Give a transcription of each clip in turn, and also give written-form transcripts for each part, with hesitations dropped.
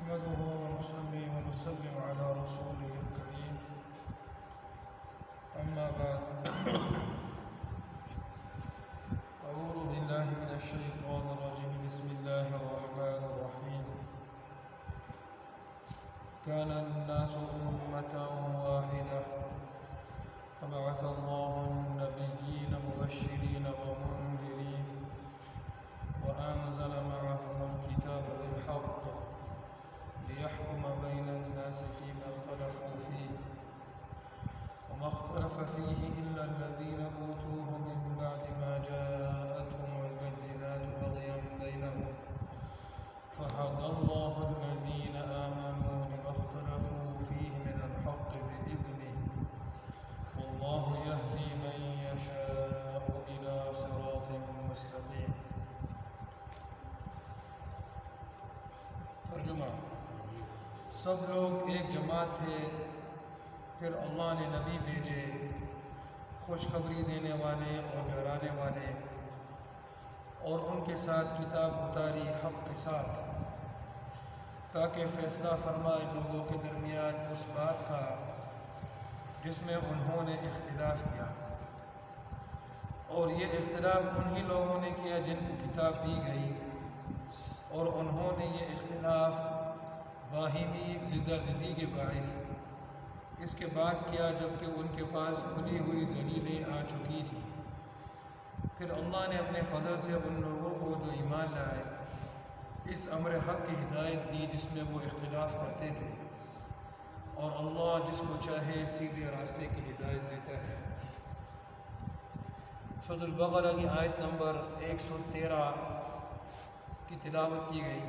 نحمده ونصلي ونسلم على رسوله الكريم أما بعد أعوذ بالله من الشيطان الرجيم بسم الله الرحمن الرحيم كان الناس أمة واحدة فبعث الله النبيين مبشرين ومنذرين وأنزل معهم الكتاب بالحق ليحكم بين الناس فيما اختلفوا فيه وما اختلف فيه إلا الذين أوتوه من بعد ما جاءتهم البينات بغيا بينهم فهدى الله الذين آمنوا لما اختلفوا فيه من الحق بإذنه والله يهدي من يشاء إلى صراط مستقيم. ترجمہ: سب لوگ ایک جماعت تھے، پھر اللہ نے نبی بھیجے، خوشخبری دینے والے اور ڈرانے والے، اور ان کے ساتھ کتاب اتاری حق کے ساتھ، تاکہ فیصلہ فرمائے لوگوں کے درمیان اس بات کا جس میں انہوں نے اختلاف کیا، اور یہ اختلاف انہی لوگوں نے کیا جن کو کتاب دی گئی، اور انہوں نے یہ اختلاف باہمی زدہ زدی کے باعث اس کے بعد کیا جبکہ ان کے پاس کھلی ہوئی دلیلیں آ چکی تھیں۔ پھر اللہ نے اپنے فضل سے ان لوگوں کو جو ایمان لائے اس امر حق کی ہدایت دی جس میں وہ اختلاف کرتے تھے، اور اللہ جس کو چاہے سیدھے راستے کی ہدایت دیتا ہے۔ سورۃ البقرہ کی آیت نمبر 113 کی تلاوت کی گئی۔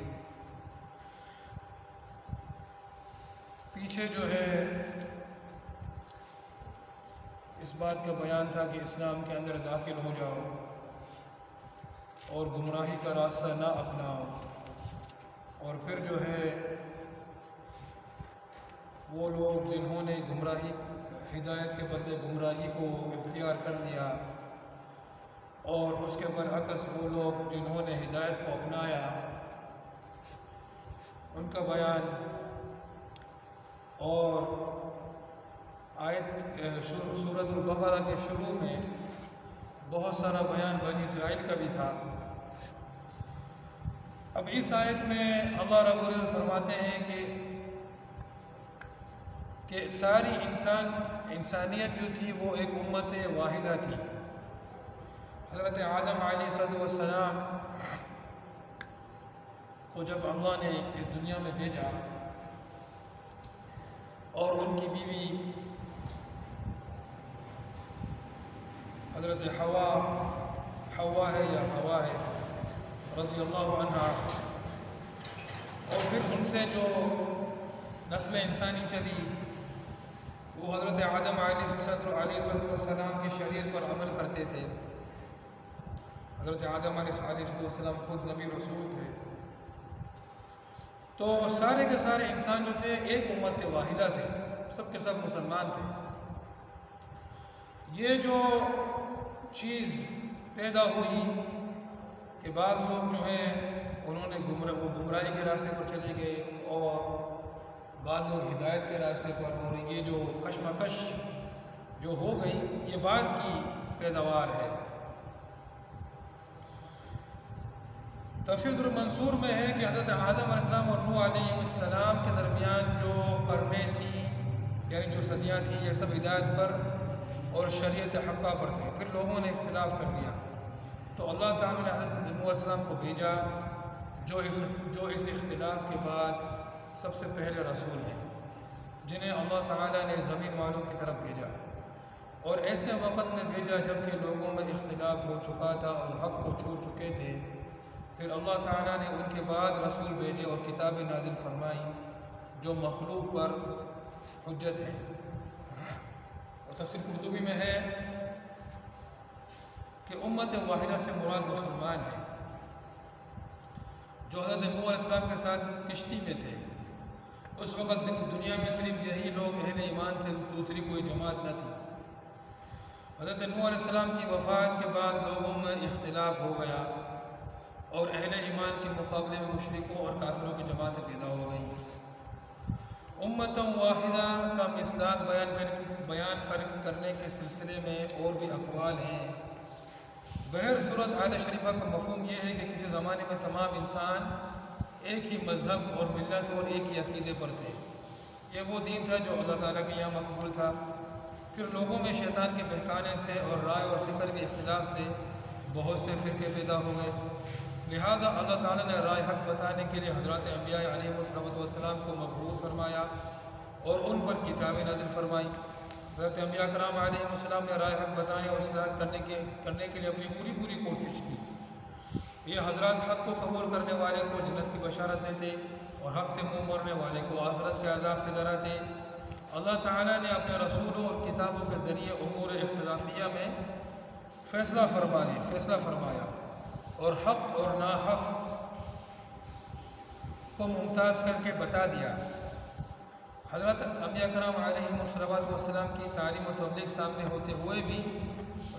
پیچھے جو ہے اس بات کا بیان تھا کہ اسلام کے اندر داخل ہو جاؤ اور گمراہی کا راستہ نہ اپناؤ، اور پھر جو ہے وہ لوگ جنہوں نے گمراہی ہدایت کے بدلے گمراہی کو اختیار کر لیا، اور اس کے برعکس وہ لوگ جنہوں نے ہدایت کو اپنایا ان کا بیان، اور آیت سورۃ البقرہ کے شروع میں بہت سارا بیان بنی اسرائیل کا بھی تھا۔ اب اس آیت میں اللہ رب العزت فرماتے ہیں کہ ساری انسانیت جو تھی وہ ایک امت واحدہ تھی۔ حضرت آدم علیہ السلام کو جب اللہ نے اس دنیا میں بھیجا اور ان کی بیوی حضرت حوا ہے رضی اللہ عنہا، اور پھر ان سے جو نسل انسانی چلی وہ حضرت آدم علیہ السلام کی شریعت پر عمل کرتے تھے۔ حضرت آدم علیہ السلام خود نبی رسول تھے، تو سارے کے سارے انسان جو تھے ایک امت واحدہ تھے، سب کے سب مسلمان تھے۔ یہ جو چیز پیدا ہوئی کہ بعض لوگ جو ہیں انہوں نے وہ گمراہی کے راستے پر چلے گئے اور بعض لوگ ہدایت کے راستے پر، اور یہ جو کشمکش جو ہو گئی یہ بعض کی پیداوار ہے۔ تفسیر المنصور میں ہے کہ حضرت آدم علیہ السلام اور نوح علیہ السلام کے درمیان جو قرنیں تھیں، یعنی جو صدیاں تھیں، یہ سب ہدایت پر اور شریعت حقہ پر تھے۔ پھر لوگوں نے اختلاف کر لیا تو اللہ تعالیٰ نے حضرت نوح علیہ السلام کو بھیجا جو اس اختلاف کے بعد سب سے پہلے رسول ہیں، جنہیں اللہ تعالیٰ نے زمین والوں کی طرف بھیجا، اور ایسے وقت میں بھیجا جب کہ لوگوں میں اختلاف ہو چکا تھا اور حق کو چھوڑ چکے تھے۔ پھر اللہ تعالیٰ نے ان کے بعد رسول بھیجے اور کتابیں نازل فرمائی جو مخلوق پر حجت ہیں۔ اور تفسیر قرطبی میں ہے کہ امت واحدہ سے مراد مسلمان ہیں جو حضرت نوح علیہ السلام کے ساتھ کشتی میں تھے۔ اس وقت دنیا میں صرف یہی لوگ اہل ایمان تھے، دوسری کوئی جماعت نہ تھی۔ حضرت نوح علیہ السلام کی وفات کے بعد لوگوں میں اختلاف ہو گیا، اور اہل ایمان کے مقابلے میں مشرکوں اور کافروں کی جماعتیں پیدا ہو گئیں۔ امت واحدہ کا مصداق کرنے کے سلسلے میں اور بھی اقوال ہیں۔ بہر صورت آیت شریفہ کا مفہوم یہ ہے کہ کسی زمانے میں تمام انسان ایک ہی مذہب اور ملت اور ایک ہی عقیدے پر تھے۔ یہ وہ دین تھا جو اللہ تعالیٰ کے یہاں مقبول تھا۔ پھر لوگوں میں شیطان کے بہکانے سے اور رائے اور فکر کے اختلاف سے بہت سے فرقے پیدا ہو گئے، لہذا اللہ تعالیٰ نے رائے حق بتانے کے لیے حضرات انبیاء علیہ السلام کو مبعوث فرمایا اور ان پر کتابیں نازل فرمائی۔ حضرت انبیاء کرام علیہ السلام نے رائے حق بتانے اور اصلاح کرنے کے لیے اپنی پوری کوشش کی۔ یہ حضرات حق کو قبول کرنے والے کو جنت کی بشارت دیتے اور حق سے منہ موڑنے والے کو آخرت کے عذاب سے ڈراتے۔ اللہ تعالیٰ نے اپنے رسولوں اور کتابوں کے ذریعے امور اختلافیہ میں فیصلہ فرمایا اور حق اور ناحق کو ممتاز کر کے بتا دیا۔ حضرت انبیاء کرام علیہ السلام کی تعلیم و تبلیغ سامنے ہوتے ہوئے بھی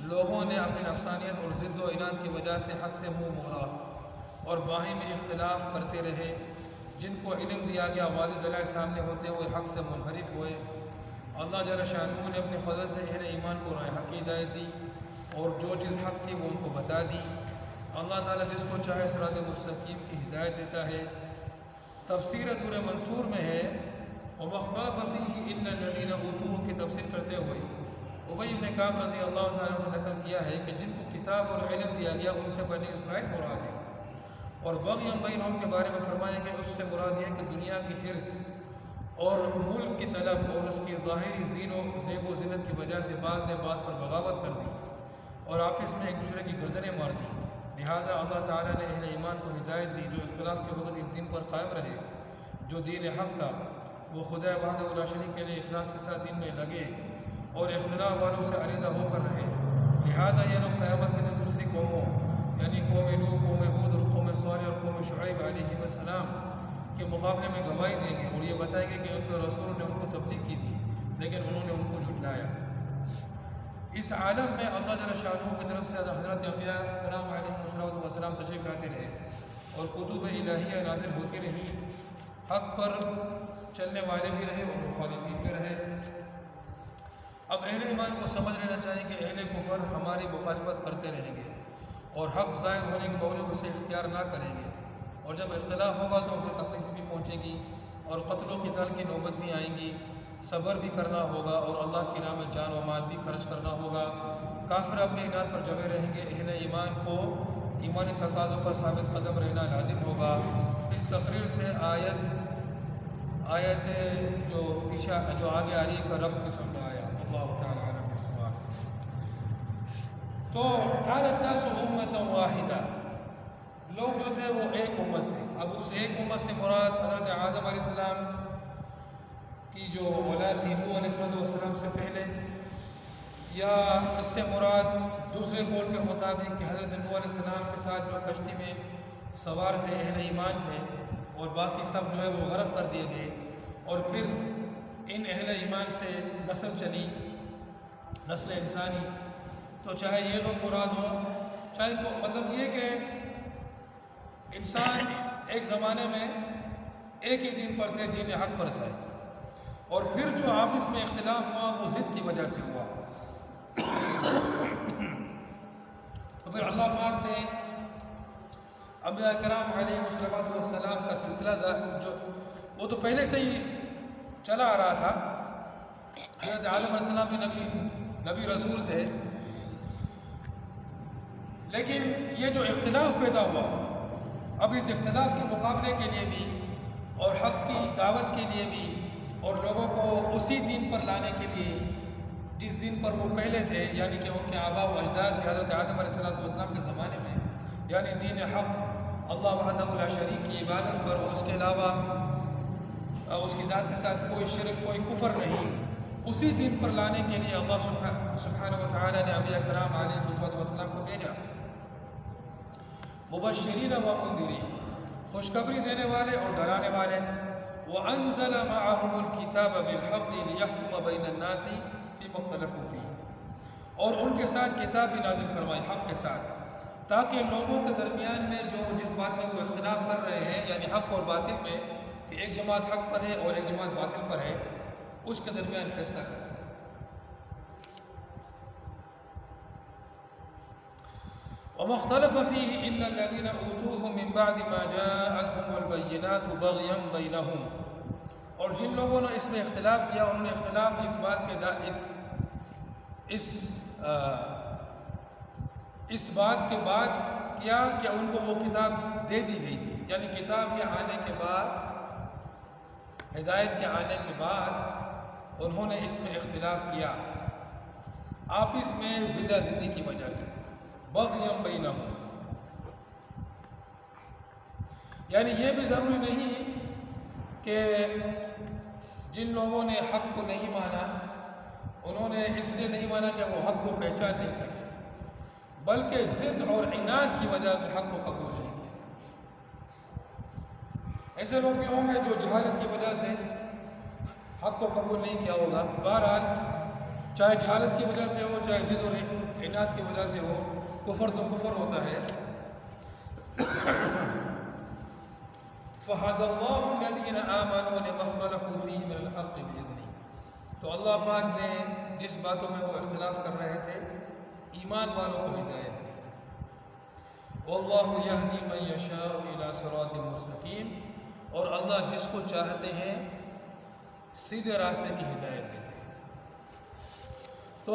لوگوں نے اپنی نفسانیت اور ضد و عناد کی وجہ سے حق سے منہ موڑا اور باہمی اختلاف کرتے رہے۔ جن کو علم دیا گیا واضح دلائل سامنے ہوتے ہوئے حق سے منحرف ہوئے۔ اللہ جل شانہ نے اپنے فضل سے اہل ایمان کو رائے حق کی ہدایت دی اور جو چیز حق تھی وہ ان کو بتا دی۔ اللہ تعالیٰ جس کو چاہے صراط مستقیم کی ہدایت دیتا ہے۔ تفسیر دور منصور میں ہے وَمَخْتَلَفَ فِيهِ إِلَّا الَّذِينَ أُوتُوهُ کی تفسیر کرتے ہوئے ابی بن کعب رضی اللہ تعالیٰ سے نقل کیا ہے کہ جن کو کتاب اور علم دیا گیا ان سے بنی اسرائیل مراد ہے، اور بغی بینہم کے بارے میں فرمایا کہ اس سے مراد یہ ہے کہ دنیا کی حرص اور ملک کی طلب اور اس کی ظاہری زیب و زینت کی وجہ سے بعض نے بعض پر بغاوت کر دی اور آپس میں ایک دوسرے کی گردنیں مار دی، لہٰذا اللہ تعالیٰ نے اہل ایمان کو ہدایت دی جو اختلاف کے وقت اس دین پر قائم رہے۔ جو دین حق تھا وہ خدا وحدہ لا شریک کے لیے اخلاص کے ساتھ دین میں لگے اور اختلاف والوں سے علیحدہ ہو کر رہے، لہٰذا یہ لوگ قیامت کے دن دوسری قوموں یعنی قوم نوح، قوم ہود اور قوم صالح اور قوم شعیب علیہ السلام کے مقابلے میں گواہی دیں گے اور یہ بتائیں گے کہ ان کے رسول نے ان کو تبلیغ کی تھی لیکن انہوں نے ان کو جھٹلایا۔ اس عالم میں اللہ جل شانہ کی طرف سے حضرت انبیاء کرام علیہ السلام تشریف لاتے رہے اور کتب الہیہ نازل ہوتی رہی، حق پر چلنے والے بھی رہے اور مخالفین بھی رہے۔ اب اہل ایمان کو سمجھ لینا چاہیے کہ اہل کفر ہماری مخالفت کرتے رہیں گے اور حق ظاہر ہونے کے باوجود اسے اختیار نہ کریں گے، اور جب اختلاف ہوگا تو اسے تکلیف بھی پہنچے گی اور قتل و قتال کی نوبت بھی آئیں گی، صبر بھی کرنا ہوگا اور اللہ کی راہ میں جان و مال بھی خرچ کرنا ہوگا۔ کافر اپنے عناد پر جمے رہیں گے، اہل ایمان کو ایمانی تقاضوں پر ثابت قدم رہنا لازم ہوگا۔ اس تقریر سے آیت جو آگے آ رہی ہے کا رب میں سمجھ آیا۔ اللہ تعالیٰ عالم بالصواب۔ تو کان الناس امۃ واحدہ، لوگ جو تھے وہ ایک امت تھے۔ اب اس ایک امت سے مراد حضرت آدم علیہ السلام کی جو اولاد تھی نوح علیہ السلام سے پہلے، یا اس سے مراد دوسرے قول کے مطابق کہ حضرت نوح علیہ السلام کے ساتھ جو کشتی میں سوار تھے اہل ایمان تھے اور باقی سب جو ہے وہ غرق کر دیے گئے، اور پھر ان اہل ایمان سے نسل چلی، نسل انسانی۔ تو چاہے یہ لوگ مراد ہوں، چاہے مطلب یہ کہ انسان ایک زمانے میں ایک ہی دین پر تھے، دین حق پر تھے، اور پھر جو آپس میں اختلاف ہوا وہ ضد کی وجہ سے ہوا۔ تو پھر اللہ پاک نے انبیاء کرام علیہ السلام کا سلسلہ جو وہ تو پہلے سے ہی چلا آ رہا تھا، حضرت آدم علیہ السلام بھی نبی رسول تھے، لیکن یہ جو اختلاف پیدا ہوا اب اس اختلاف کے مقابلے کے لیے بھی اور حق کی دعوت کے لیے بھی اور لوگوں کو اسی دین پر لانے کے لیے جس دین پر وہ پہلے تھے، یعنی کہ ان کے آباء و اجداد کے حضرت آدم علیہ السلام کے زمانے میں، یعنی دین حق، اللہ وحدہ لا شریک کی عبادت پر اور اس کے علاوہ اس کی ذات کے ساتھ کوئی شرک کوئی کفر نہیں، اسی دین پر لانے کے لیے اللہ سبحانہ و تعالیٰ نے انبیاء کرام علیہ السلام کو بھیجا، مبشرین و منذرین، خوشخبری دینے والے اور ڈرانے والے۔ وَأَنزَلَ مَعَهُمُ الْكِتَابَ بِالْحَقِّ لِيَحْكُمَ بَيْنَ النَّاسِ فِيمَا اخْتَلَفُوا فِيهِ، اور ان کے ساتھ کتاب بھی نازل فرمائی حق کے ساتھ، تاکہ لوگوں کے درمیان میں جو جس بات میں وہ اختلاف کر رہے ہیں یعنی حق اور باطل میں کہ ایک جماعت حق پر ہے اور ایک جماعت باطل پر ہے، اس کے درمیان فیصلہ کریں۔ وَمَا اخْتَلَفَ فِيهِ إِلَّا الَّذِينَ أُوتُوهُ مِن بَعْدِ مَا جَاءَتْهُمُ الْبَيِّنَاتُ بَغْيًا بَيْنَهُمْ، اور جن لوگوں نے اس میں اختلاف کیا، انہوں نے اختلاف اس بات کے بعد کیا کہ ان کو وہ کتاب دے دی گئی تھی، یعنی کتاب کے آنے کے بعد، ہدایت کے آنے کے بعد انہوں نے اس میں اختلاف کیا آپس میں زدہ زدی کی وجہ سے، بغیم بینہم، یعنی یہ بھی ضروری نہیں کہ جن لوگوں نے حق کو نہیں مانا انہوں نے اس لیے نہیں مانا کہ وہ حق کو پہچان نہیں سکے، بلکہ ضد اور عناد کی وجہ سے حق کو قبول نہیں کیا۔ ایسے لوگ بھی ہوں گے جو جہالت کی وجہ سے حق کو قبول نہیں کیا ہوگا۔ بہرحال چاہے جہالت کی وجہ سے ہو، چاہے ضد اور عناد کی وجہ سے ہو، کفر تو کفر ہوتا ہے۔ فَهَدَى اللَّهُ الَّذِينَ آمَنُوا لِمَا اخْتَلَفُوا فِيهِ مِنَ الْحَقِّ بِإِذْنِهِ، تو اللہ پاک نے جس باتوں میں وہ اختلاف کر رہے تھے ایمان والوں کو ہدایت دی۔ وَاللَّهُ يَهْدِي مَن يَشَاءُ إِلَى صِرَاطٍ مُسْتَقِيمٍ، اور اللہ جس کو چاہتے ہیں سیدھے راستے کی ہدایت دیتے ہیں۔ تو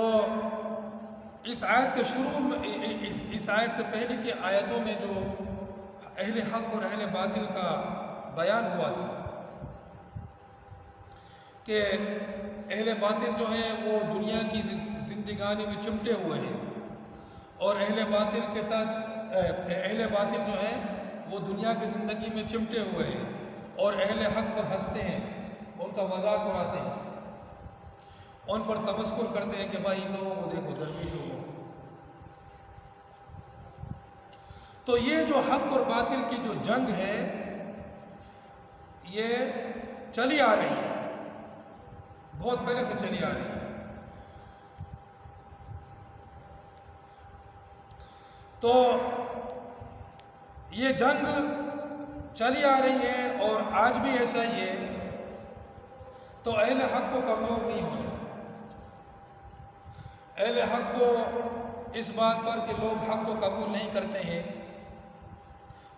اس آیت کے شروع میں، اس آیت سے پہلے کی آیتوں میں جو اہل حق اور اہل باطل کا بیان ہوا تھا کہ اہل باطل جو ہیں وہ دنیا کی زندگانی میں چمٹے ہوئے ہیں، اور اہل باطل کے ساتھ اہل باطل جو ہیں وہ دنیا کی زندگی میں چمٹے ہوئے ہیں، اور اہل حق پر ہنستے ہیں، ان کا مذاق اڑاتے ہیں، ان پر تمسخر کرتے ہیں کہ بھائی ان لوگوں کو دیکھو درویشوں کو۔ تو یہ جو حق اور باطل کی جو جنگ ہے یہ چلی آ رہی ہے، بہت پہلے سے چلی آ رہی ہے۔ تو یہ جنگ چلی آ رہی ہے اور آج بھی ایسا ہی ہے، تو اہل حق کو کمزور نہیں ہونا۔ اہل حق کو اس بات پر کہ لوگ حق کو قبول نہیں کرتے ہیں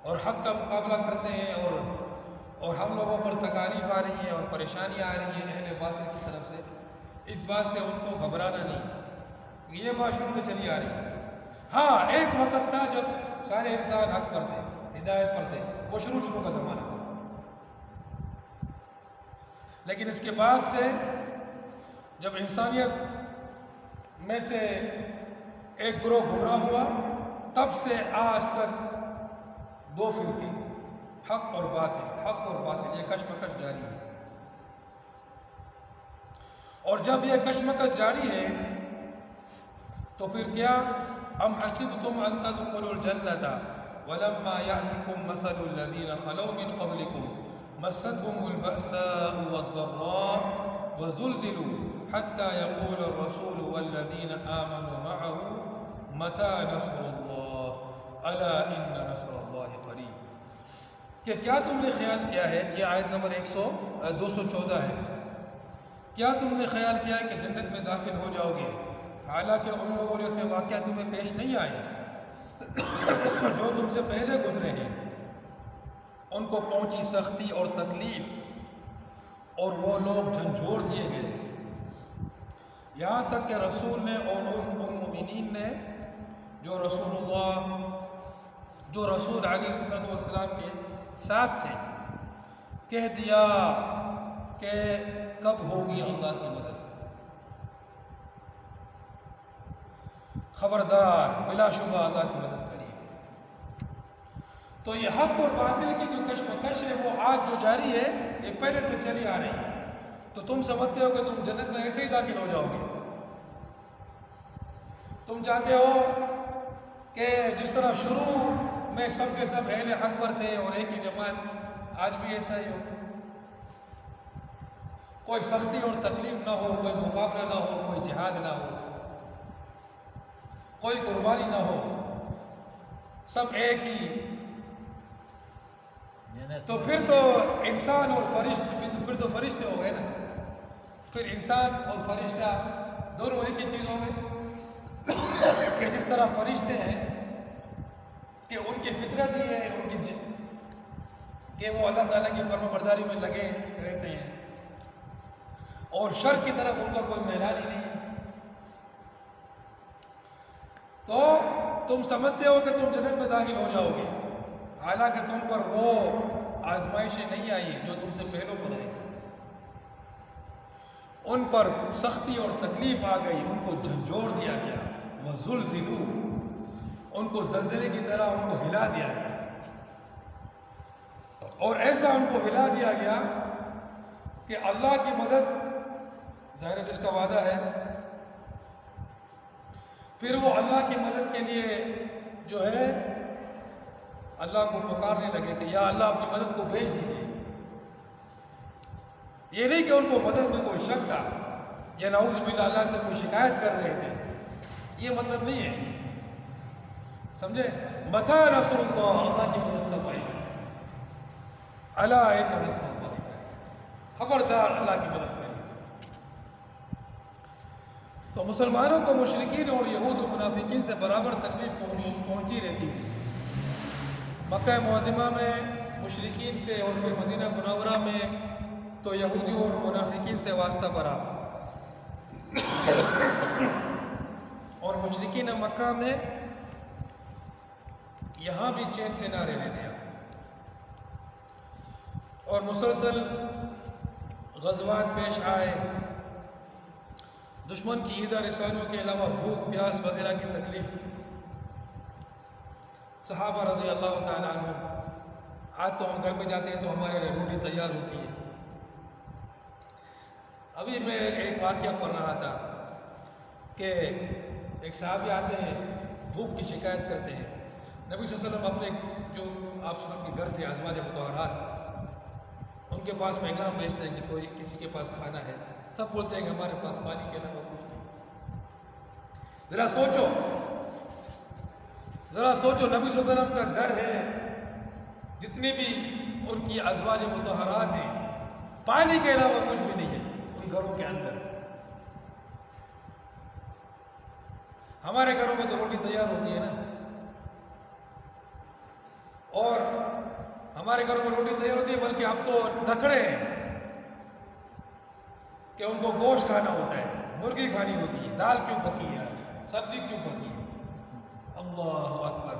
اور حق کا مقابلہ کرتے ہیں، اور ہم لوگوں پر تکالیف آ رہی ہیں اور پریشانی آ رہی ہے اہل باطل کی طرف سے، اس بات سے ان کو گھبرانا نہیں، یہ بات شروع سے چلی آ رہی ہے۔ ہاں، ایک وقت تھا جب سارے انسان حق پر تھے، ہدایت پر تھے، وہ شروع کا زمانہ تھا، لیکن اس کے بعد سے جب انسانیت میں سے ایک گروہ گمراہ ہوا، تب سے آج تک دو فرقے، حق اور باطل، یہ کشمکش جاری ہے۔ اور جب یہ کشمکش جاری ہے تو پھر کیا؟ ام حسبتم ان تدخلوا الجنة ولما يأتكم مثل الذين خلوا من قبلكم مستهم البأساء والضراء وزلزلوا حتى يقول الرسول والذين آمنوا معه متى نصر الله ألا إن نصر الله قريب، کہ کیا تم نے خیال کیا ہے، یہ آیت نمبر 214 ہے، کیا تم نے خیال کیا ہے کہ جنت میں داخل ہو جاؤ گے حالانکہ ان لوگوں جیسے واقعہ تمہیں پیش نہیں آئے جو تم سے پہلے گزرے ہیں، ان کو پہنچی سختی اور تکلیف اور وہ لوگ جھنجھوڑ دیے گئے، یہاں تک کہ رسول نے اور ان مومنین نے جو رسول علیہ السلام کے ساتھ تھے کہہ دیا کہ کب ہوگی اللہ کی مدد، خبردار بلا شبہ اللہ کی مدد قریب ہے۔ تو یہ حق اور باطل کی جو کشمکش ہے وہ آج جو جاری ہے یہ پہلے سے چلی آ رہی ہے، تو تم سمجھتے ہو کہ تم جنت میں ایسے ہی داخل ہو جاؤ گے؟ تم چاہتے ہو کہ جس طرح شروع میں سب کے سب اہل حق پر تھے اور ایک ہی جماعت تھی، آج بھی ایسا ہی ہو، کوئی سختی اور تکلیف نہ ہو، کوئی مقابلہ نہ ہو، کوئی جہاد نہ ہو، کوئی قربانی نہ ہو، سب ایک ہی تو پھر تو انسان اور فرشتے پھر تو فرشتے ہو گئے نا، پھر انسان اور فرشتہ دونوں ایک ہی چیز ہو گئے کہ جس طرح فرشتے ہیں کہ ان کی فطرت یہ ہے ان کی کہ وہ اللہ تعالیٰ کی فرما برداری میں لگے رہتے ہیں اور شر کی طرف ان کا کوئی میلان ہی نہیں ہے. تو تم سمجھتے ہو کہ تم جنت میں داخل ہو جاؤ گے، حالانکہ تم پر وہ آزمائشیں نہیں آئی جو تم سے پہلوں پر آئی. ان پر سختی اور تکلیف آ گئی، ان کو جھنجھوڑ دیا گیا. وَزُلْزِلُوا، ان کو زلزلے کی طرح ان کو ہلا دیا گیا، اور ایسا ان کو ہلا دیا گیا کہ اللہ کی مدد ظاہر جس کا وعدہ ہے پھر وہ اللہ کی مدد کے لیے جو ہے اللہ کو پکارنے لگے کہ یا اللہ اپنی مدد کو بھیج دیجیے. یہ نہیں کہ ان کو مدد میں کوئی شک تھا یا نعوذ باللہ اللہ سے کوئی شکایت کر رہے تھے، یہ مطلب نہیں ہے. سمجھے؟ متى نصر اللہ، اللہ کی مدد کب آئے گی. الا ان نصر اللہ قریب، خبردار اللہ کی مدد کرے. تو مسلمانوں کو مشرکین اور یہود و منافقین سے برابر تکلیف پہنچی رہتی تھی. مکہ معظمہ میں مشرکین سے اور پھر مدینہ منورہ میں تو یہودی اور منافقین سے واسطہ برابر، اور مشرکین مکہ میں یہاں بھی چین سے نہ رہنے دیا، اور مسلسل غزوات پیش آئے. دشمن کی ایذا رسانیوں کے علاوہ بھوک پیاس وغیرہ کی تکلیف. صحابہ رضی اللہ تعالیٰ عنہ، آج تو ہم گھر میں جاتے ہیں تو ہمارے لیے روٹی تیار ہوتی ہے. ابھی میں ایک واقعہ پڑھ رہا تھا کہ ایک صحابی آتے ہیں، بھوک کی شکایت کرتے ہیں. نبی صلی اللہ علیہ وسلم اپنے جو آپ صلی اللہ علیہ وسلم کے گھر تھے ازواج مطہرات، ان کے پاس پیغام بھیجتے ہیں کہ کوئی کسی کے پاس کھانا ہے. سب بولتے ہیں کہ ہمارے پاس پانی کے علاوہ کچھ نہیں. ذرا سوچو نبی صلی اللہ علیہ وسلم کا گھر ہے، جتنی بھی ان کی ازواج مطہرات ہیں، پانی کے علاوہ کچھ بھی نہیں ہے ان گھروں کے اندر. ہمارے گھروں میں تو روٹی تیار ہوتی ہے نا، اور ہمارے گھروں میں روٹی تیار ہوتی ہے، بلکہ اب تو نخرے ہیں کہ ان کو گوشت کھانا ہوتا ہے، مرغی کھانی ہوتی ہے. دال کیوں پکی ہے آج، سبزی کیوں پکی ہے. اللہ اکبر.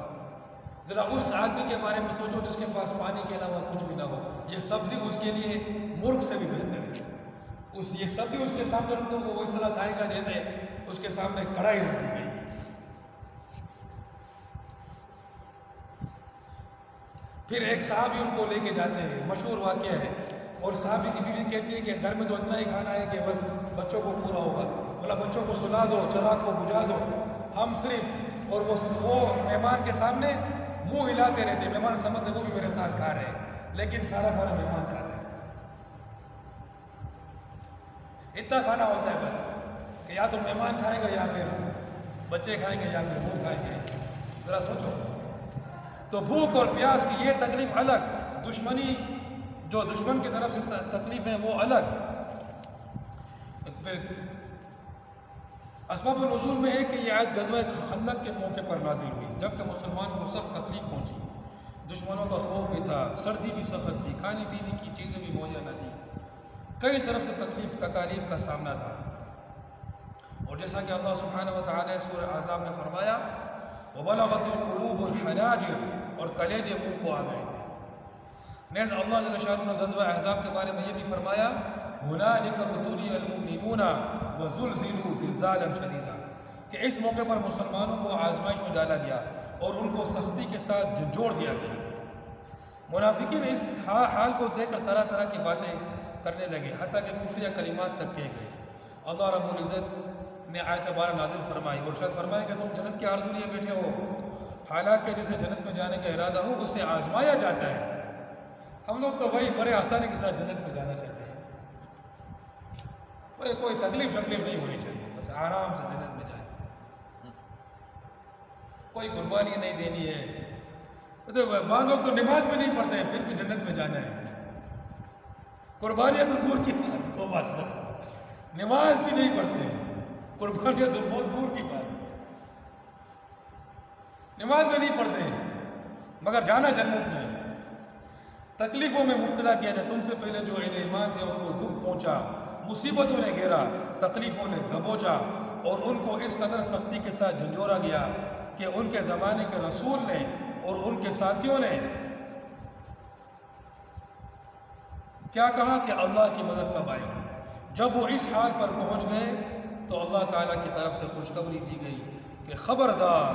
ذرا اس آدمی کے بارے میں سوچو جس کے پاس پانی کے علاوہ کچھ بھی نہ ہو. یہ سبزی اس کے لیے مرغ سے بھی بہتر ہے. یہ سبزی اس کے سامنے رکھ دو، وہ اس طرح کھائے گا جیسے اس کے سامنے کڑھائی رکھ دی گئی. پھر ایک صحابی ان کو لے کے جاتے ہیں، مشہور واقعہ ہے، اور صحابی کی بیوی کہتی ہے کہ گھر میں تو اتنا ہی کھانا ہے کہ بس بچوں کو پورا ہوگا. بولا بچوں کو سلا دو، چراغ کو بجھا دو، ہم صرف، اور وہ مہمان کے سامنے منہ ہلاتے رہتے. مہمان سمجھتے وہ بھی میرے ساتھ کھا رہے ہیں، لیکن سارا کھانا مہمان کھاتا ہے. اتنا کھانا ہوتا ہے بس کہ یا تو مہمان کھائے گا یا پھر بچے کھائیں گے یا پھر وہ کھائیں گے. ذرا سوچو. تو بھوک اور پیاس کی یہ تکلیف الگ، دشمنی جو دشمن کی طرف سے تکلیف ہے وہ الگ. پھر اسباب نزول میں ہے کہ یہ آیت غزوہ خندق کے موقع پر نازل ہوئی، جبکہ مسلمانوں کو سخت تکلیف پہنچی. دشمنوں کا خوف بھی تھا، سردی بھی سخت تھی، کھانے پینے کی چیزیں بھی مہیا نہ تھیں، کئی طرف سے تکالیف کا سامنا تھا. اور جیسا کہ اللہ سبحانہ و تعالیٰ نے سورہ احزاب میں فرمایا وَبَلَغَتِ الْقُلُوبُ الْحَنَاجِرَ، اور کلیجے منہ کو آ گئے تھے. نیز اللہ جل شانہ نے غزوہ احزاب کے بارے میں یہ بھی فرمایا هُنَالِكَ ابْتُلِيَ الْمُؤْمِنُونَ وَزُلْزِلُوا زِلْزَالًا شَدِيدًا، کہ اس موقع پر مسلمانوں کو آزمائش میں ڈالا گیا اور ان کو سختی کے ساتھ جھنجھوڑ دیا گیا. منافقین اس حال کو دیکھ کر طرح طرح کی باتیں کرنے لگے، حتیٰ کہ کفریہ کلمات تک کہے گئے. اللہ رب العزت نے آیت بارہ نازل فرمائی اور شاید فرمایا کہ تم جنت کے آرزو لیے بیٹھے ہو، حالانکہ جسے جنت میں جانے کا ارادہ ہو اسے آزمایا جاتا ہے. ہم لوگ تو وہی بڑے آسانی کے ساتھ جنت میں جانا چاہتے ہیں، کوئی تکلیف نہیں ہونی چاہیے، بس آرام سے جنت میں جائیں. کوئی قربانی نہیں دینی ہے، بعض لوگ تو نماز بھی نہیں پڑھتے ہیں پھر بھی جنت میں جانا ہے. قربانیاں تو دور کی بات ہے. تو واسطہ نماز بھی نہیں پڑھتے ہیں, قربانیاں تو بہت دور کی بات ہے. نماز بھی نہیں پڑھتے ہیں مگر جانا جنت میں ہے. تکلیفوں میں مبتلا کیا جائے. تم سے پہلے جو اہل ایمان تھے ان کو دکھ پہنچا, مصیبتوں نے گھیرا, تکلیفوں نے دبوچا, اور ان کو اس قدر سختی کے ساتھ جھنجھوڑا گیا کہ ان کے زمانے کے رسول نے اور ان کے ساتھیوں نے کیا کہا کہ اللہ کی مدد کب آئے گی. جب وہ اس حال پر پہنچ گئے تو اللہ تعالیٰ کی طرف سے خوشخبری دی گئی کہ خبردار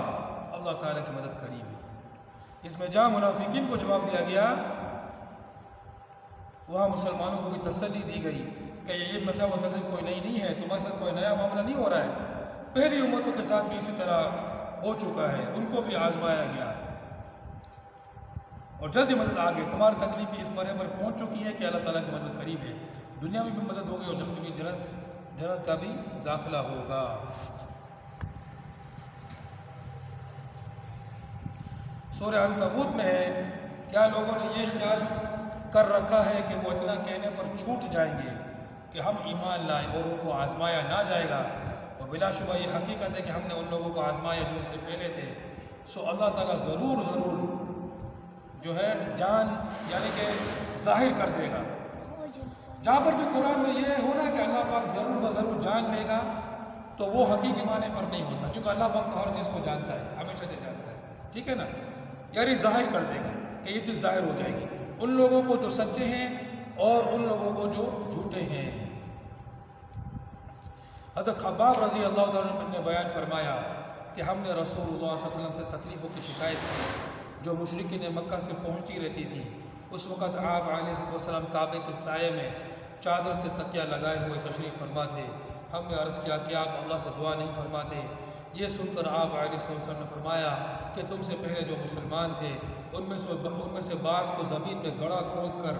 اللہ تعالیٰ کی مدد قریب ہے. اس میں جہاں منافقین کو جواب دیا گیا وہاں مسلمانوں کو بھی تسلی دی گئی کہ یہ مسئلہ و تکلیف کوئی نئی نہیں ہے, تمہارے ساتھ کوئی نیا معاملہ نہیں ہو رہا ہے. پہلی امتوں کے ساتھ بھی اسی طرح ہو چکا ہے, ان کو بھی آزمایا گیا اور جلدی مدد آ گئی. تمہاری تکلیف بھی اس مرحلے پر پہنچ چکی ہے کہ اللہ تعالیٰ کی مدد قریب ہے. دنیا میں بھی مدد ہوگی اور جلدی بھی جنت کا بھی داخلہ ہوگا. سورہ عنکبوت میں ہے, کیا لوگوں نے یہ خیال کر رکھا ہے کہ وہ اتنا کہنے پر چھوٹ جائیں گے کہ ہم ایمان لائیں اور ان کو آزمایا نہ جائے گا. اور بلا شبہ یہ حقیقت ہے کہ ہم نے ان لوگوں کو آزمایا جو ان سے پہلے تھے. سو اللہ تعالیٰ ضرور جو ہے جان یعنی کہ ظاہر کر دے گا. جہاں پر بھی قرآن میں یہ ہونا کہ اللہ پاک ضرور جان لے گا تو وہ حقیقی معنی پر نہیں ہوتا, کیونکہ اللہ پاک تو ہر چیز کو جانتا ہے, ہمیشہ سے جانتا ہے. ٹھیک ہے نا, یعنی ظاہر کر دے گا کہ یہ چیز ظاہر ہو جائے گی ان لوگوں کو جو سچے ہیں اور ان لوگوں کو جو جھوٹے ہیں. حضرت خباب رضی اللہ تعالیٰ نے بیان فرمایا کہ ہم نے رسول اللہ صلی اللہ علیہ وسلم سے تکلیفوں کی شکایت کی جو مشرکین مکہ سے پہنچتی رہتی تھی. اس وقت آپ علیہ السلام کعبے کے سائے میں چادر سے تکیہ لگائے ہوئے تشریف فرما تھے. ہم نے عرض کیا کہ آپ اللہ سے دعا نہیں فرماتے. یہ سن کر آپ علیہ السلام نے فرمایا کہ تم سے پہلے جو مسلمان تھے ان میں سے بعض کو زمین میں گڑھا کھود کر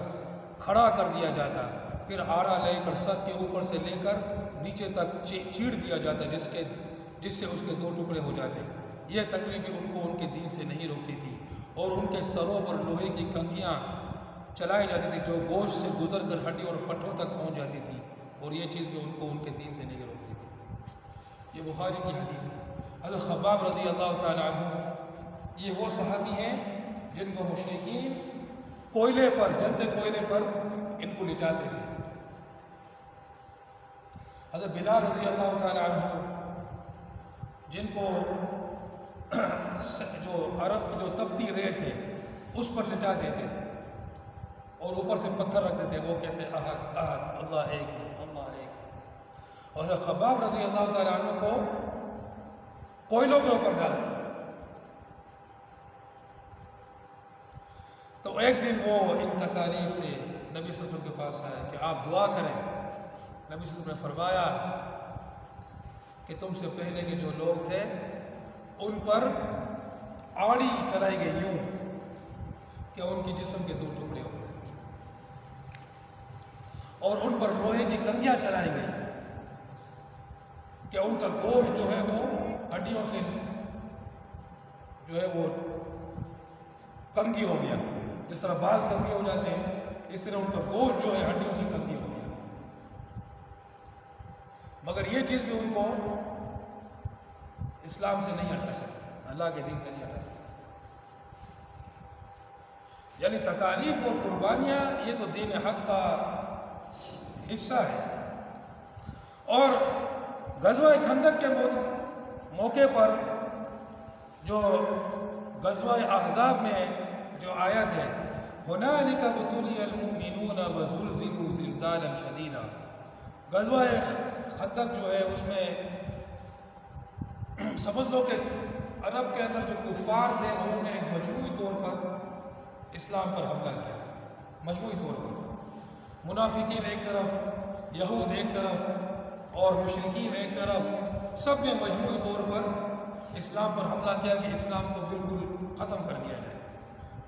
کھڑا کر دیا جاتا, پھر آڑا لے کر سر کے اوپر سے لے کر نیچے تک چیڑ دیا جاتا جس سے اس کے 2 ٹکڑے ہو جاتے. یہ تکلیفیں ان کو ان کے دین سے نہیں روکتی تھی اور ان کے سروں پر لوہے کی کنگھیاں چلائی جاتی تھی جو گوشت سے گزر کر ہڈی اور پٹھوں تک پہنچ جاتی تھی, اور یہ چیز بھی ان کو ان کے دین سے نہیں روکتی تھی. یہ بخاری کی حدیث ہے. حضرت خباب رضی اللہ تعالیٰ عنہ یہ وہ صحابی ہیں جن کو مشرکین کوئلے پر, جلتے کوئلے پر ان کو لٹاتے تھے. حضرت بلال رضی اللہ تعالیٰ عنہ جن کو جو عرب کی جو تپتی ریت ہے اس پر لٹاتے تھے اور اوپر سے پتھر رکھتے تھے. وہ کہتے احد احد, اللہ ایک ہے, اللہ ایک ہے. اور حضرت خباب رضی اللہ تعالیٰ عنہ کو کوئلوں کے اوپر ڈالا. تو ایک دن وہ ان تکالیف سے نبی صلی اللہ علیہ وسلم کے پاس آئے کہ آپ دعا کریں. نبی صلی اللہ علیہ وسلم نے فرمایا کہ تم سے پہلے کے جو لوگ تھے ان پر آڑی چلائی گئی یوں کہ ان کی جسم کے 2 ٹکڑے ہو گئے, اور ان پر لوہے کی کنگھیاں چلائی گئی کہ ان کا گوشت جو ہے وہ ہڈیوں سے جو ہے وہ کنگھی ہو گیا. جس طرح بال کنگھی ہو جاتے ہیں اس طرح ان کا گوشت جو ہے ہڈیوں سے کنگھی ہو گیا. مگر یہ چیز بھی ان کو اسلام سے نہیں ہٹا سکے, اللہ کے دین سے نہیں ہٹا سکے. یعنی تکالیف اور قربانیاں یہ تو دین حق کا حصہ ہے. اور غزوہ خندق کے موقع پر جو غزوہ احزاب میں جو آیت ہے هُنَالِكَ ابْتُلِيَ الْمُؤْمِنُونَ وَزُلْزِلُوا زِلْزَالًا شَدِيدًا, غزوہ خندق جو ہے اس میں سمجھ لو کہ عرب کے اندر جو کفار تھے انہوں نے ایک مجموعی طور پر اسلام پر حملہ کیا. مجموعی طور پر منافقین ایک طرف, یہود ایک طرف اور مشرکین ایک طرف, سب نے مجموعی طور پر اسلام پر حملہ کیا کہ اسلام کو بالکل ختم کر دیا جائے,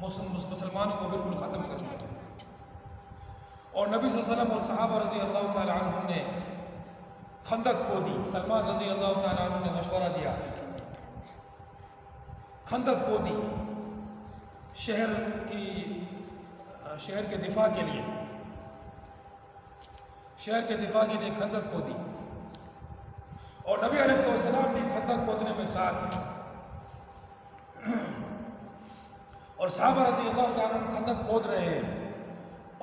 مسلمانوں کو بالکل ختم کر دیا جائے. اور نبی صلی اللہ علیہ وسلم اور صحابہ رضی اللہ تعالیٰ عنہ نے خندق کھودی. سلمان رضی اللہ تعالیٰ عنہ نے مشورہ دیا, خندق کھودی, شہر کے دفاع کے لیے خندق کھودی، اور نبی علیہ السلام بھی خندق کھودنے میں ساتھ ہیں، اور صحابہ رضی اللہ تعالیٰ عنہ خندق کھود رہے ہیں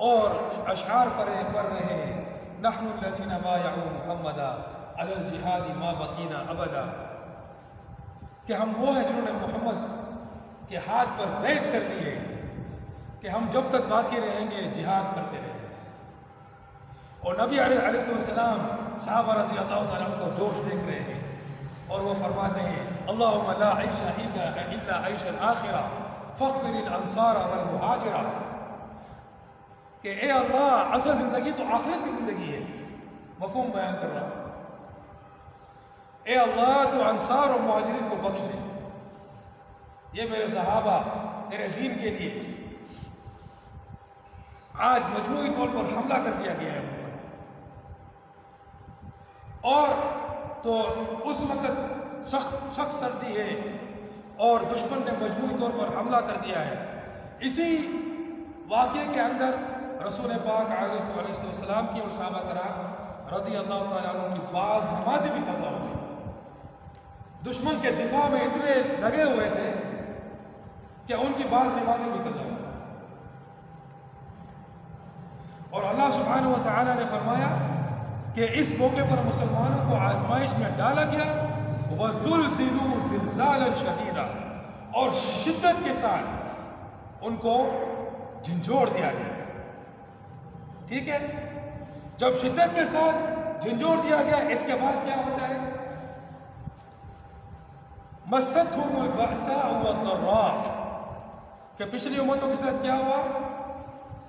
اور اشعار پڑھ رہے ہیں، نحن الذین بایعوا محمدا علی الجہاد ما بقینا ابدا، کہ ہم وہ ہیں جنہوں نے محمد کے ہاتھ پر بیعت کر لیے کہ ہم جب تک باقی رہیں گے جہاد کرتے رہیں گے۔ اور نبی علیہ السلام صحابہ رضی اللہ تعالیٰ عنہ کو جوش دیکھ رہے ہیں، اور وہ فرماتے ہیں اللہم لا عیش الا عیش الآخرہ فاغفر الانصار والمہاجرہ، کہ اے اللہ اصل زندگی تو آخرت کی زندگی ہے، مفہوم بیان کر رہا ہوں، اے اللہ تو انصار اور مہاجرین کو بخش دے، یہ میرے صحابہ تیرے دین کے لیے آج مجموعی طور پر حملہ کر دیا گیا ہے ان پر، اور تو اس وقت سخت سردی ہے اور دشمن نے مجموعی طور پر حملہ کر دیا ہے۔ اسی واقعے کے اندر رسول پاک علیہ السلام کی اور صحابہ کرام رضی اللہ تعالیٰ عنہ کی بعض نمازیں بھی قضا ہو گئی، دشمن کے دفاع میں اتنے لگے ہوئے تھے کہ ان کی بعض نمازیں بھی قضا ہو گئی، اور اللہ سبحانہ و تعالیٰ نے فرمایا کہ اس موقع پر مسلمانوں کو آزمائش میں ڈالا گیا، وَزُلْزِلُوا زِلْزَالًا شَدِيدًا، اور شدت کے ساتھ ان کو جھنجھوڑ دیا گیا۔ ٹھیک ہے، جب شدت کے ساتھ جھنجھوڑ دیا گیا، اس کے بعد کیا ہوتا ہے؟ مَسَّتْهُمُ الْبَأْسَاءُ وَالضَّرَّاءُ، کہ پچھلی امتوں کے ساتھ کیا ہوا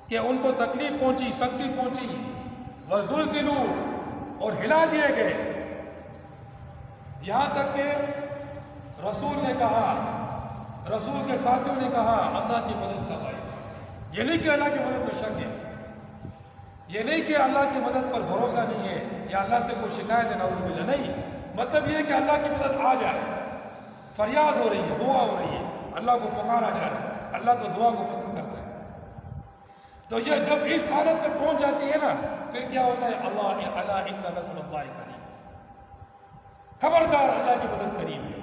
کہ ان کو تکلیف پہنچی، سختی پہنچی، وَزُلْزِلُوا، اور ہلا دیے گئے، یہاں تک کہ رسول نے کہا، رسول کے ساتھیوں نے کہا اللہ کی مدد کب آئے گی؟ یہ نہیں کہ اللہ کی مدد میں شک ہے، یہ نہیں کہ اللہ کی مدد پر بھروسہ نہیں ہے یا اللہ سے کوئی شکایت ہے نعوذ باللہ، نہیں، مطلب یہ ہے کہ اللہ کی مدد آ جائے، فریاد ہو رہی ہے، دعا ہو رہی ہے، اللہ کو پکارا جا رہا ہے، اللہ تو دعا کو پسند کرتا ہے۔ تو یہ جب اس حالت میں پہنچ جاتی ہے نا، پھر کیا ہوتا ہے؟ اللہ الا ان نصر اللہ قریب، خبردار اللہ کی مدد قریب ہے۔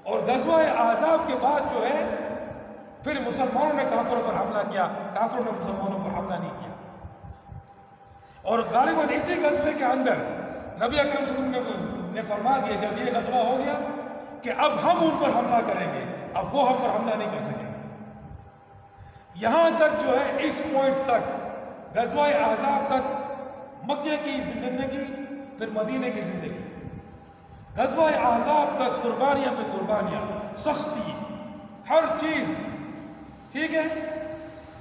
اور غزوہ احزاب کے بعد جو ہے پھر مسلمانوں نے کافروں پر حملہ کیا، کافروں نے مسلمانوں پر حملہ نہیں کیا، اور غالباً اسی غزوے کے اندر نبی اکرم صلی اللہ علیہ وسلم نے فرما دیا جب یہ غزوہ ہو گیا کہ اب ہم ان پر حملہ کریں گے، اب وہ ہم پر حملہ نہیں کر سکیں گے۔ یہاں تک جو ہے اس پوائنٹ تک غزوہ احزاب تک مکے کی زندگی، پھر مدینے کی زندگی، غزوہ احزاب تک قربانیاں پہ قربانیاں، سختی، ہر چیز، ٹھیک ہے،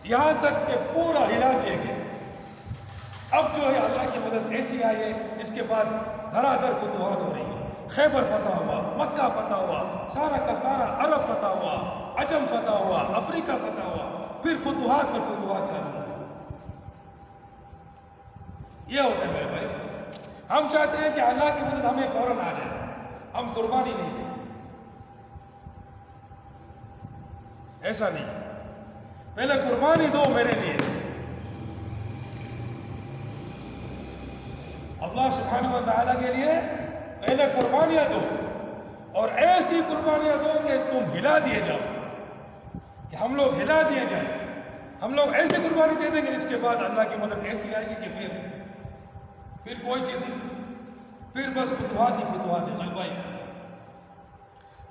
یہاں تک کہ پورا ہلا دیے گئے۔ اب جو ہے اللہ کی مدد ایسی آئی ہے، اس کے بعد دھرا دھر فتوحات ہو رہی ہیں، خیبر فتح ہوا، مکہ فتح ہوا، سارا کا سارا عرب فتح ہوا، عجم فتح ہوا، افریقہ فتح ہوا، پھر فتوحات پر فتوحات چالو ہو گئی۔ یہ ہوتا ہے میرے بھائی، ہم چاہتے ہیں کہ اللہ کی مدد ہمیں فوراً آ جائے، ہم قربانی نہیں دیں، ایسا نہیں ہے، پہلے قربانی دو میرے لیے، اللہ سبحانہ و تعالیٰ کے لیے پہلے قربانیاں دو، اور ایسی قربانیاں دو کہ تم ہلا دیے جاؤ، کہ ہم لوگ ہلا دیے جائیں، ہم لوگ ایسی قربانی دے دیں گے، اس کے بعد اللہ کی مدد ایسی آئے گی کہ پھر کوئی چیز نہیں، پھر بس فتوحات ہی فتوحات ہے، غلبہ ہی غلبہ،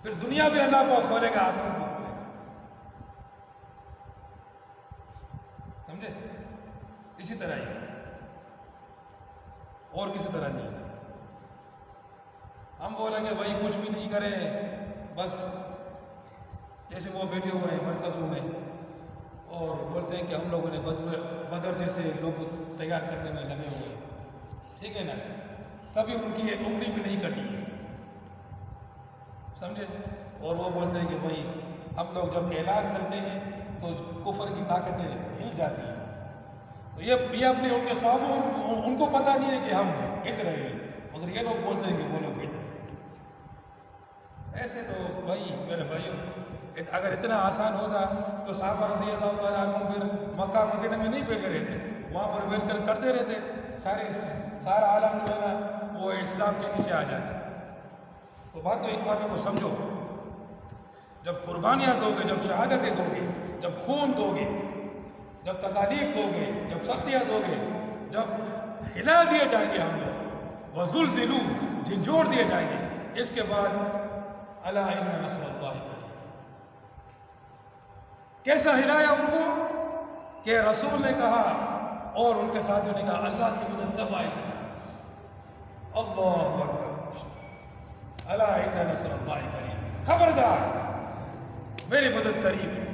پھر دنیا بھی اللہ کو کھولے گا، آخرت بھی کھولے گا، سمجھے؟ اسی طرح ہی ہے، اور کسی طرح نہیں ہے۔ ہم بولیں گے وہی کچھ بھی نہیں کرے، بس جیسے وہ بیٹھے ہوئے ہیں مرکزوں میں اور بولتے ہیں کہ ہم لوگوں نے بدر جیسے لوگ تیار کرنے میں لگے ہوئے ہیں، ٹھیک ہے نا، کبھی ان کی ایک انگلی بھی نہیں کٹی ہے، سمجھے؟ اور وہ بولتے ہیں کہ بھائی ہم لوگ جب اعلان کرتے ہیں تو کفر کی طاقتیں ہل جاتی ہیں، تو یہ اپنے ان کے خوابوں، ان کو پتہ نہیں ہے کہ ہم ہٹ رہے ہیں، مگر یہ لوگ بولتے ہیں کہ وہ لوگ ہٹ رہے ہیں، ایسے تو بھائی میرے بھائیوں اگر اتنا آسان ہوتا تو صحابہ رضی اللہ تعالیٰ عنہ پھر مکہ مدینہ میں نہیں بیٹھے رہتے، وہاں پر بیٹھ کر کرتے رہتے، سارا عالم جو ہے نا وہ اسلام کے نیچے آ جاتا۔ تو ایک باتوں کو سمجھو، جب قربانیاں دو گے، جب شہادتیں دو گے، جب خون دو گے، جب تکالیف دو گے، جب سختیاں دو گے، جب ہلا دیے جائیں گے ہم لوگ، وَزُلْزِلُوا جھنجھوڑ دیے جائیں گے، اس کے بعد الا ان نصر اللہ قریب۔ کیسا ہلایا ان کو کہ رسول نے کہا اور ان کے ساتھیوں نے کہا اللہ کی مدد کب آئے گی؟ اللہ اکبر، الا ان نصر اللہ قریب، خبردار میری مدد قریب ہے۔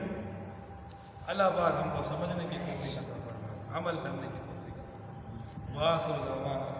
اللہ پاک ہم کو سمجھنے کی توفیق عطا فرمائے، عمل کرنے کی توفیق عطا فرمائے۔ وآخر دعوانا